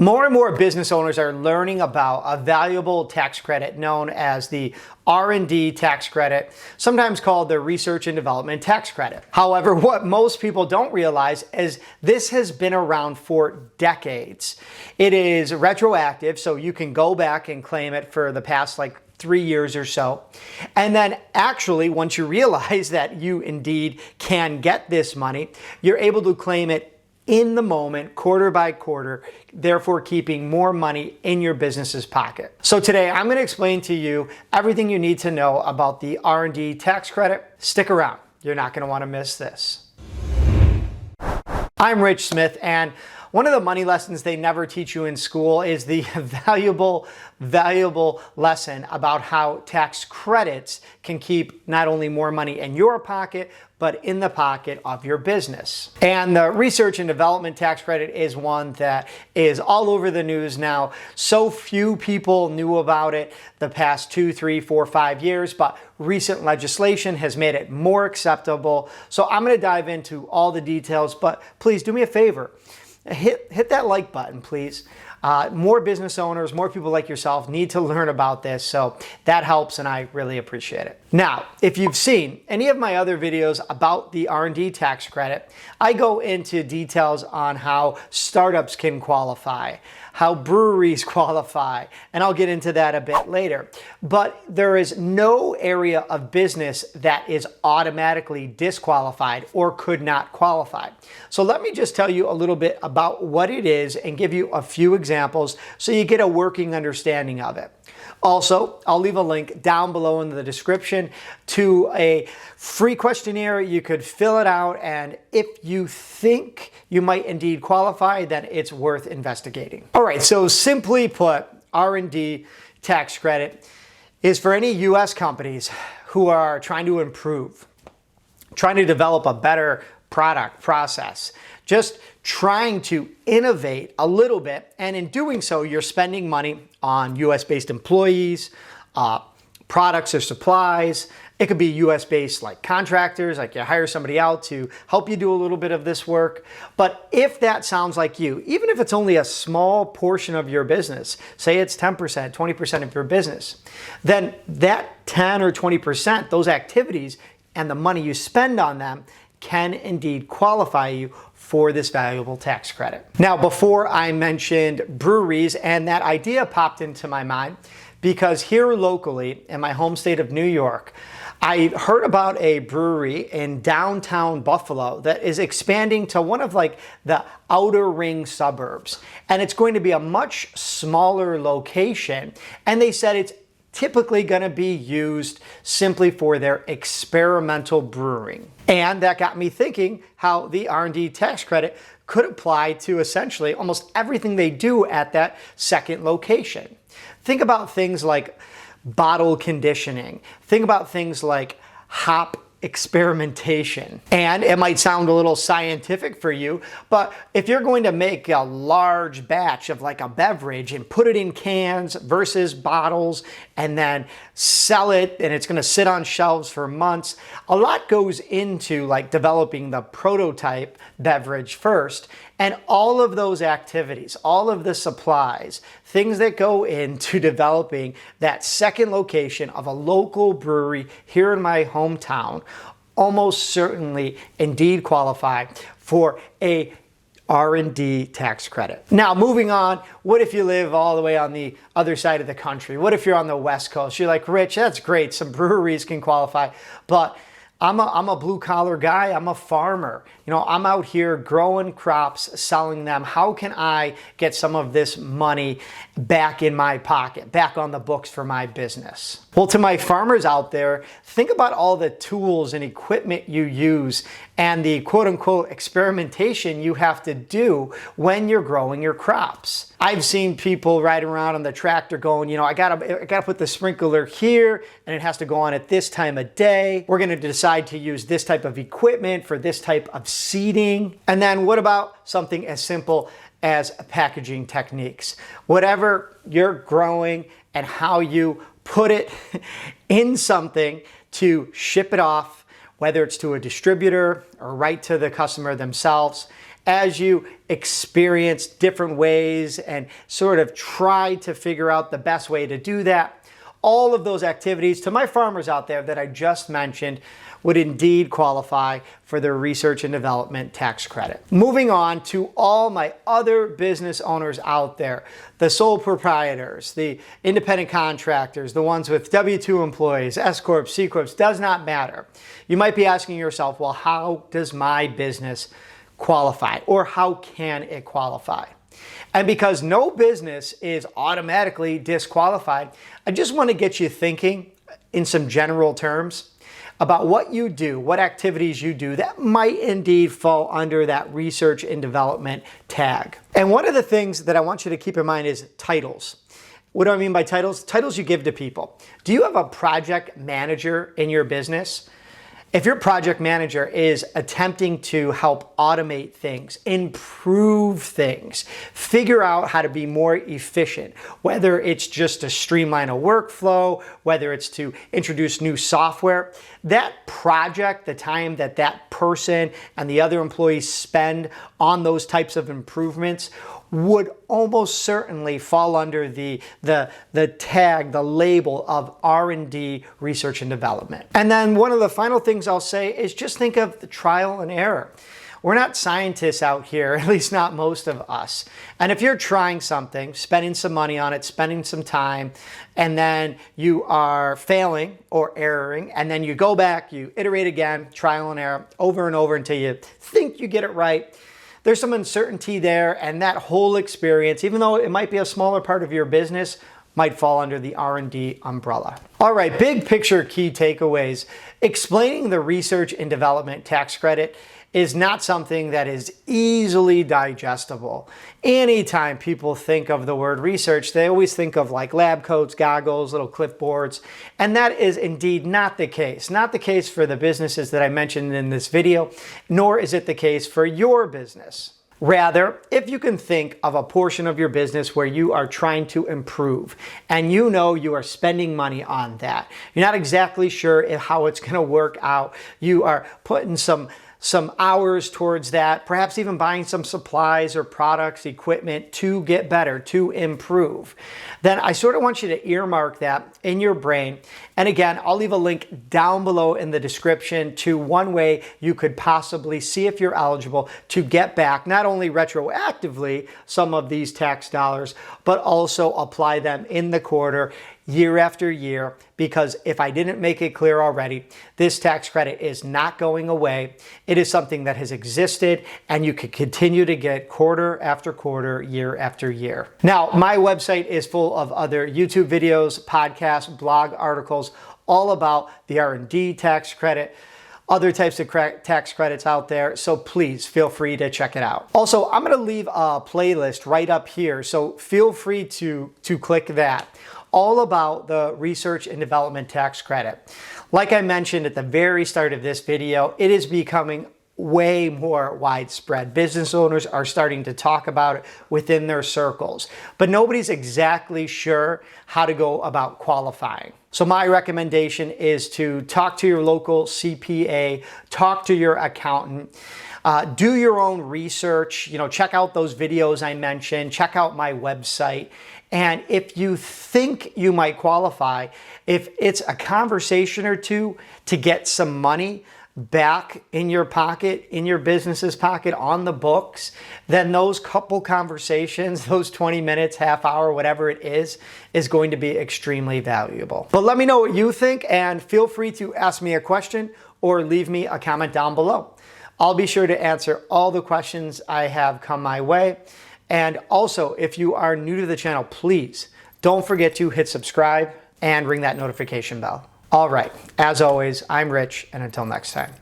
More and more business owners are learning about a valuable tax credit known as the R&D tax credit, sometimes called the research and development tax credit. However, what most people don't realize is this has been around for decades. It is retroactive, so you can go back and claim it for the past 3 years or so. And then actually, once you realize that you indeed can get this money, you're able to claim it in the moment, quarter by quarter, therefore keeping more money in your business's pocket. So today I'm going to explain to you everything you need to know about the R&D tax credit. Stick around. You're not going to want to miss this. I'm Rich Smith, and one of the money lessons they never teach you in school is the valuable lesson about how tax credits can keep not only more money in your pocket, but in the pocket of your business. And the research and development tax credit is one that is all over the news now. So few people knew about it the past 2, 3, 4, 5 years, but recent legislation has made it more acceptable. So I'm going to dive into all the details, but please do me a favor. Hit that like button, please. More business owners, more people like yourself need to learn about this, so that helps and I really appreciate it. Now, if you've seen any of my other videos about the R&D tax credit, I go into details on how startups can qualify, how breweries qualify, and I'll get into that a bit later. But there is no area of business that is automatically disqualified or could not qualify. So let me just tell you a little bit about what it is and give you a few examples so you get a working understanding of it. Also, I'll leave a link down below in the description to a free questionnaire. You could fill it out, and if you think you might indeed qualify, then it's worth investigating. All right, so simply put, R&D tax credit is for any U.S. companies who are trying to improve, trying to develop a better product, process, just trying to innovate a little bit, and in doing so, you're spending money on US-based employees, products or supplies. It could be US-based contractors, like you hire somebody out to help you do a little bit of this work. But if that sounds like you, even if it's only a small portion of your business, say it's 10%, 20% of your business, then that 10 or 20%, those activities and the money you spend on them can indeed qualify you for this valuable tax credit. Now, before I mentioned breweries, and that idea popped into my mind because here locally in my home state of New York, I heard about a brewery in downtown Buffalo that is expanding to one of the outer ring suburbs. And it's going to be a much smaller location. And they said it's typically going to be used simply for their experimental brewing. And that got me thinking how the R&D tax credit could apply to essentially almost everything they do at that second location. Think about things like bottle conditioning. Think about things like hop experimentation. And it might sound a little scientific for you, but if you're going to make a large batch of a beverage and put it in cans versus bottles and then sell it, and it's going to sit on shelves for months, a lot goes into developing the prototype beverage first. And all of those activities, all of the supplies, things that go into developing that second location of a local brewery here in my hometown almost certainly indeed qualify for a R&D tax credit. Now, moving on, what if you live all the way on the other side of the country? What if you're on the West Coast? You're like, Rich, that's great. Some breweries can qualify, but I'm a blue collar guy. I'm a farmer. I'm out here growing crops, selling them. How can I get some of this money back in my pocket, back on the books for my business? Well, to my farmers out there, think about all the tools and equipment you use and the quote unquote experimentation you have to do when you're growing your crops. I've seen people riding around on the tractor going, I gotta put the sprinkler here and it has to go on at this time of day. We're gonna decide to use this type of equipment for this type of seeding. And then what about something as simple as packaging techniques? Whatever you're growing and how you put it in something to ship it off, whether it's to a distributor or right to the customer themselves. as you experience different ways and sort of try to figure out the best way to do that, all of those activities, to my farmers out there that I just mentioned, would indeed qualify for the research and development tax credit. Moving on to all my other business owners out there, the sole proprietors, the independent contractors, the ones with W-2 employees, S-Corps, C-Corps, does not matter. You might be asking yourself, well, how does my business qualify, or how can it qualify? And because no business is automatically disqualified, I just want to get you thinking in some general terms about what you do, what activities you do that might indeed fall under that research and development tag. And one of the things that I want you to keep in mind is titles. What do I mean by titles? Titles you give to people. Do you have a project manager in your business? If your project manager is attempting to help automate things, improve things, figure out how to be more efficient, whether it's just to streamline a workflow, whether it's to introduce new software, that project, the time that that person and the other employees spend on those types of improvements would almost certainly fall under the tag, the label of R&D, research and development. And then one of the final things I'll say is just think of the trial and error. We're not scientists out here, at least not most of us. And if you're trying something, spending some money on it, spending some time, and then you are failing or erroring, and then you go back, you iterate again, trial and error, over and over until you think you get it right, there's some uncertainty there, and that whole experience, even though it might be a smaller part of your business, might fall under the R&D umbrella. All right, big picture key takeaways. Explaining the research and development tax credit is not something that is easily digestible. Anytime people think of the word research, they always think of like lab coats, goggles, little clipboards, and that is indeed not the case. Not the case for the businesses that I mentioned in this video, nor is it the case for your business. Rather, if you can think of a portion of your business where you are trying to improve and you know you are spending money on that, you're not exactly sure how it's going to work out, you are putting some hours towards that, perhaps even buying some supplies or products, equipment to get better, to improve, then I sort of want you to earmark that in your brain. And again, I'll leave a link down below in the description to one way you could possibly see if you're eligible to get back not only retroactively some of these tax dollars, but also apply them in the quarter, year after year, because if I didn't make it clear already, this tax credit is not going away. It is something that has existed and you can continue to get quarter after quarter, year after year. Now, my website is full of other YouTube videos, podcasts, blog articles, all about the R&D tax credit, other types of tax credits out there, so please feel free to check it out. Also, I'm going to leave a playlist right up here, so feel free to click that, all about the research and development tax credit. Like I mentioned at the very start of this video, it is becoming way more widespread. Business owners are starting to talk about it within their circles, but nobody's exactly sure how to go about qualifying. So my recommendation is to talk to your local CPA, talk to your accountant, do your own research, check out those videos I mentioned, check out my website. And if you think you might qualify, if it's a conversation or two to get some money back in your pocket, in your business's pocket, on the books, then those couple conversations, those 20 minutes, half hour, whatever it is going to be extremely valuable. But let me know what you think, and feel free to ask me a question or leave me a comment down below. I'll be sure to answer all the questions I have come my way. And also, if you are new to the channel, please don't forget to hit subscribe and ring that notification bell. All right, as always, I'm Rich, and until next time.